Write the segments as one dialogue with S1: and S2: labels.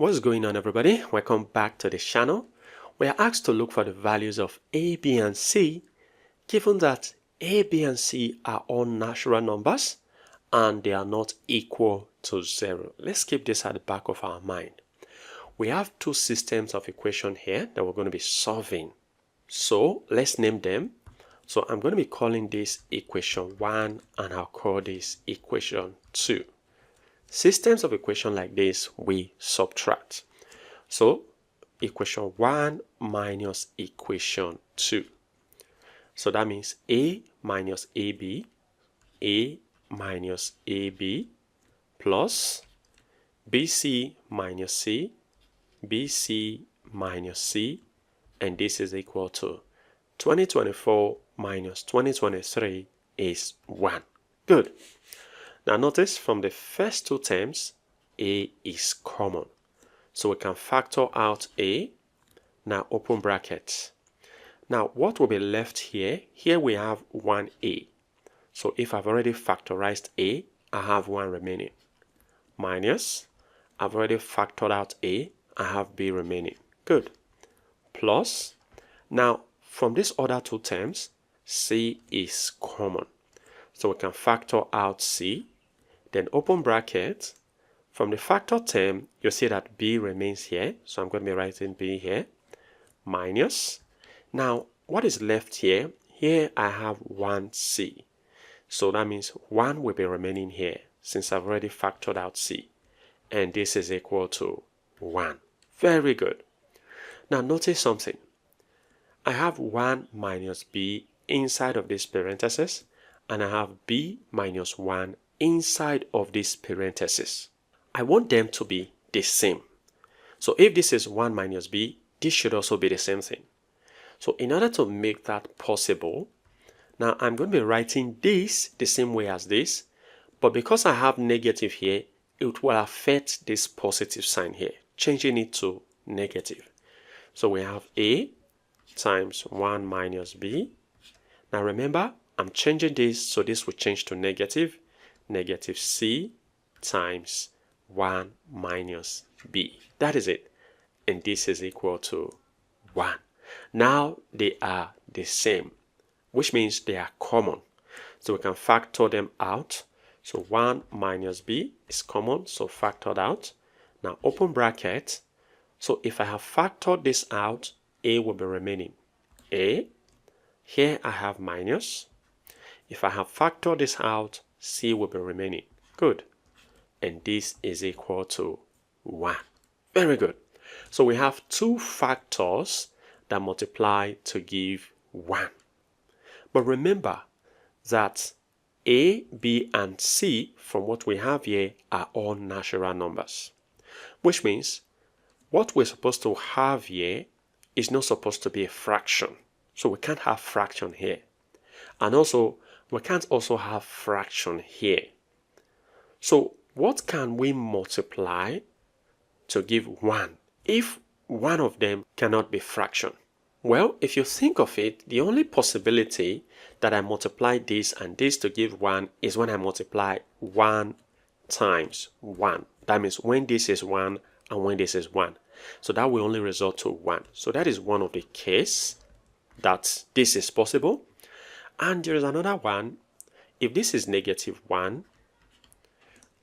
S1: What's going on, everybody? Welcome back to the channel. We are asked to look for the values of a, b, and c given that a, b, and c are all natural numbers and they are not equal to 0. Let's keep this at the back of our mind. We have two systems of equation here that we're going to be solving. So let's name them. So I'm going to be calling this equation 1 and I'll call this equation 2. Systems of equation like this, we subtract. So equation 1 minus equation 2. So that means a minus ab, a minus ab, plus bc minus c, bc minus c, and this is equal to 2024 minus 2023 is 1. Good. Now notice from the first two terms, a is common. So we can factor out a. Now open brackets. Now what will be left here? Here we have 1a. So if I've already factorized a, I have 1 remaining. Minus, I've already factored out a, I have b remaining. Good. Plus, now from these other two terms, c is common. So we can factor out c. Then open bracket. From the factor term, you see that b remains here. So I'm going to be writing b here. Minus. Now, what is left here? Here I have 1c. So that means 1 will be remaining here since I've already factored out c. And this is equal to 1. Very good. Now notice something. I have 1 minus b inside of this parenthesis. And I have b minus 1 inside of this parenthesis. I want them to be the same. So if this is 1 minus b, this should also be the same thing. So in order to make that possible, now I'm going to be writing this the same way as this, but because I have negative here, it will affect this positive sign here, changing it to negative. So we have a times 1 minus b. Now remember, I'm changing this, so this will change to negative. Negative c times 1 minus b. That is it. And this is equal to 1. Now they are the same, which means they are common. So we can factor them out. So 1 minus b is common, so factored out. Now open bracket. So if I have factored this out, a will be remaining. A. Here I have minus. If I have factored this out, c will be remaining. Good. And this is equal to 1. Very good. So we have two factors that multiply to give 1. But remember that a, b, and c, from what we have here, are all natural numbers. Which means what we're supposed to have here is not supposed to be a fraction. So we can't have fraction here. And also, we can't also have fraction here. So what can we multiply to give 1 if one of them cannot be fraction? Well, if you think of it, the only possibility that I multiply this and this to give 1 is when I multiply 1 times 1. That means when this is 1 and when this is 1. So that will only result to 1. So that is one of the cases that this is possible. And there is another one. If this is negative 1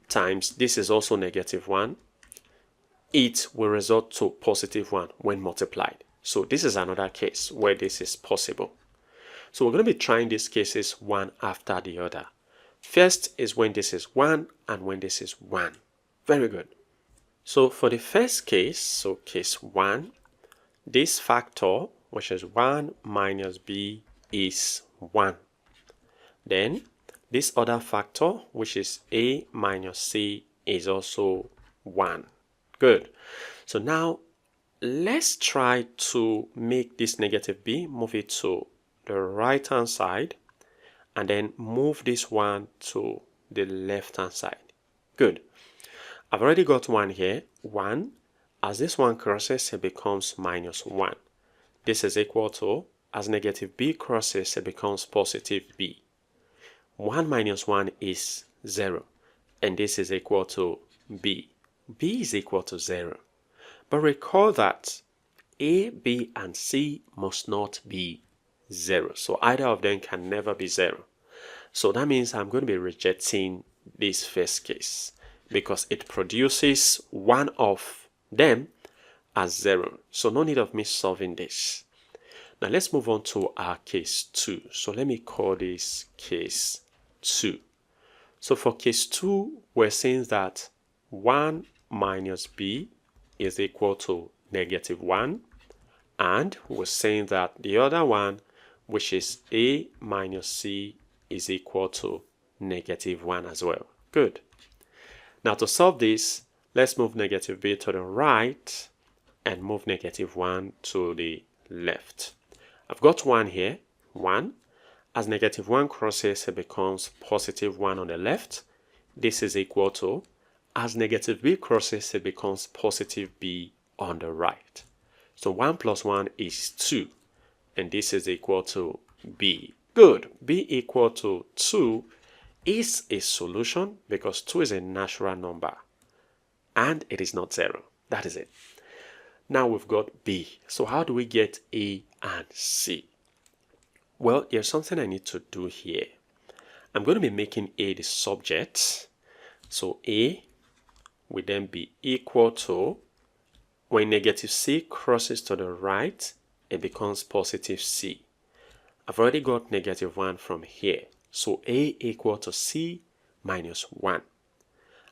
S1: times this is also negative 1, it will result to positive 1 when multiplied. So this is another case where this is possible. So we're going to be trying these cases one after the other. First is when this is 1 and when this is 1. Very good. So for the first case, so case 1, this factor, which is 1 minus b, is 1. Then this other factor, which is a minus c, is also 1. Good. So now let's try to make this negative b, move it to the right hand side, and then move this one to the left hand side. Good. I've already got 1 here. 1. As this one crosses, it becomes minus 1. This is equal to, as negative b crosses, it becomes positive b. 1 minus 1 is 0. And this is equal to b. b is equal to 0. But recall that A, B, and C must not be 0. So either of them can never be 0. So that means I'm going to be rejecting this first case because it produces one of them as 0. So no need of me solving this. Now let's move on to our case 2. So let me call this case 2. So for case 2, we're saying that 1 minus b is equal to negative 1. And we're saying that the other one, which is a minus c, is equal to negative 1 as well. Good. Now to solve this, let's move negative b to the right and move negative 1 to the left. I've got 1 here, 1. As negative 1 crosses, it becomes positive 1 on the left. This is equal to, as negative b crosses, it becomes positive b on the right. So 1 plus 1 is 2, and this is equal to b. Good. b equal to 2 is a solution because 2 is a natural number, and it is not 0. That is it. Now we've got b. So how do we get a and c? Well, there's something I need to do here. I'm going to be making a the subject. So a will then be equal to, when negative c crosses to the right, it becomes positive c. I've already got negative 1 from here. So a equal to c minus 1.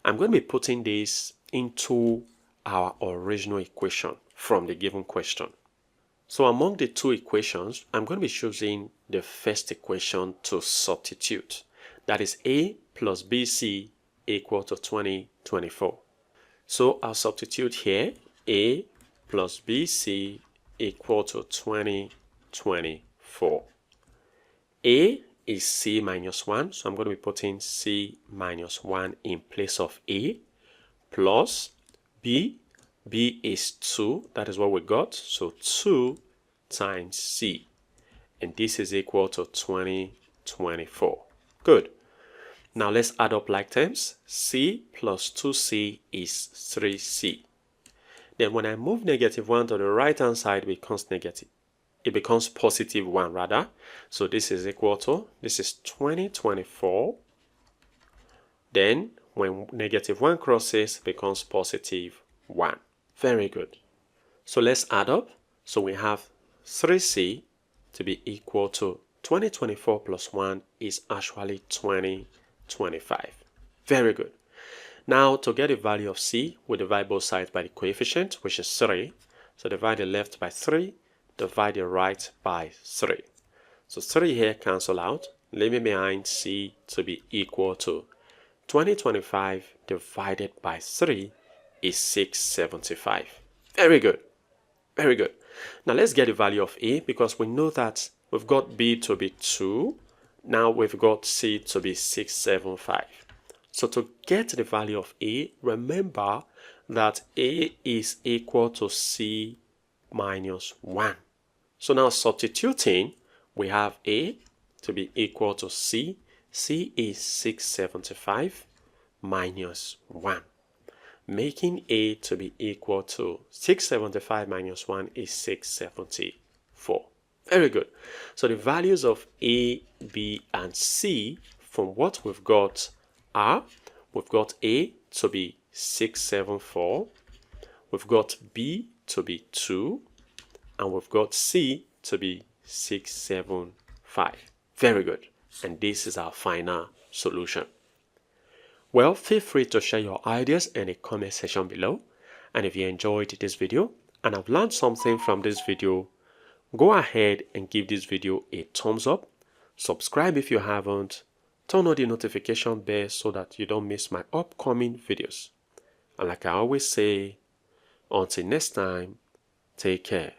S1: I'm going to be putting this into our original equation from the given question. So among the two equations, I'm going to be choosing the first equation to substitute. That is a plus bc equal to 2024. So I'll substitute here a plus bc equal to 2024. A is c minus 1, so I'm going to be putting c minus 1 in place of a, plus b. B is 2, that is what we got, so 2 times c, and this is equal to 2024. Good. Now let's add up like terms. C plus 2c is 3c. Then when I move negative 1 to the right hand side, it becomes negative. It becomes positive 1 rather. So this is equal to, this is 2024. Then when negative 1 crosses, it becomes positive 1. Very good. So let's add up. So we have 3c to be equal to 2024 plus 1 is actually 2025. Very good. Now to get the value of c, we divide both sides by the coefficient, which is 3. So divide the left by 3, divide the right by 3. So 3 here cancel out, leaving behind c to be equal to 2025 divided by 3 is 675. Very good. Very good. Now let's get the value of a, because we know that we've got b to be 2. Now we've got c to be 675. So to get the value of a, remember that a is equal to c minus 1. So now substituting, we have a to be equal to c. C is 675 minus 1. Making a to be equal to 675 minus 1 is 674. Very good. So the values of a, b, and c from what we've got are, we've got a to be 674, we've got b to be 2, and we've got c to be 675. Very good. And this is our final solution. Well, feel free to share your ideas in the comment section below. And if you enjoyed this video and have learned something from this video, go ahead and give this video a thumbs up. Subscribe if you haven't. Turn on the notification bell so that you don't miss my upcoming videos. And like I always say, until next time, take care.